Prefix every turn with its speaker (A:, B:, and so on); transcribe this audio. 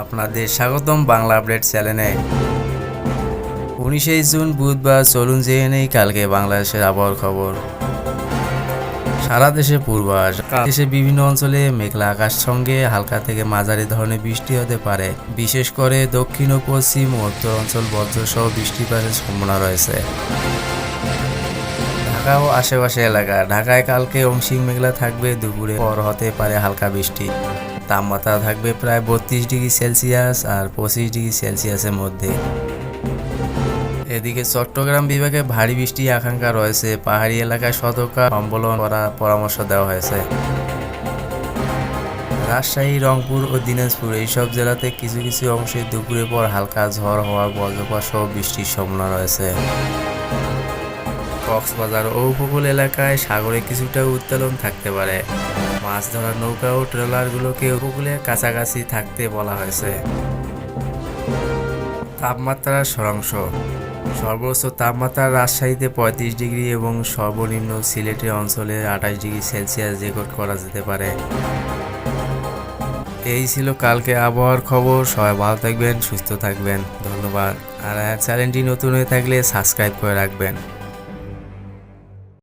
A: আপনাদের স্বাগতম বাংলা আপডেট চ্যানেলে। 19 জুন বুধবার, চলুন জেনে নেই কালকে বাংলাদেশের আবহাওয়ার খবর। সারা দেশে পূর্বাভাস। দেশের বিভিন্ন অঞ্চলে মেঘলা আকাশ সঙ্গে হালকা থেকে মাঝারি ধরনের বৃষ্টি হতে পারে। বিশেষ করে দক্ষিণ ও পশ্চিম উত্তর অঞ্চল বজ্রসহ বৃষ্টিপাতের সম্ভাবনা রয়েছে। ঢাকা ও আশেপাশে এলাকা। ঢাকায় কালকে আংশিক মেঘলা থাকবে, দুপুরে পর হতে পারে হালকা বৃষ্টি। তাপমাত্রা থাকবে প্রায় 32 ডিগ্রি সেলসিয়াস আর 25 ডিগ্রি সেলসিয়াসের মধ্যে। এদিকে চট্টগ্রাম বিভাগে ভারী বৃষ্টির আশঙ্কা রয়েছে। পাহাড়ি এলাকায় সতর্ক অবলম্বন করার পরামর্শ দেওয়া হয়েছে। রাজশাহী, রংপুর ও দিনাজপুর এইসব জেলাতে কিছু কিছু অংশে দুপুরের পর হালকা ঝড় হওয়ার বজ্রপাত সহ বৃষ্টির সম্ভাবনা রয়েছে। কক্সবাজার ও উপকূল এলাকায় সাগরে কিছুটা উত্তোলন থাকতে পারে। মাছ ধরার নৌকা ও ট্রলারগুলোকে উপকূলের কাছাকাছি থাকতে বলা হয়েছে। তাপমাত্রার সারাংশ। সর্বোচ্চ তাপমাত্রা রাজশাহীতে 35 ডিগ্রি এবং সর্বনিম্ন সিলেটের অঞ্চলে 28 ডিগ্রি সেলসিয়াস রেকর্ড করা যেতে পারে। এই ছিল কালকে আবহাওয়ার খবর। সবাই ভালো থাকবেন, সুস্থ থাকবেন। ধন্যবাদ। আর চ্যানেলটি নতুন হয়ে থাকলে সাবস্ক্রাইব করে রাখবেন।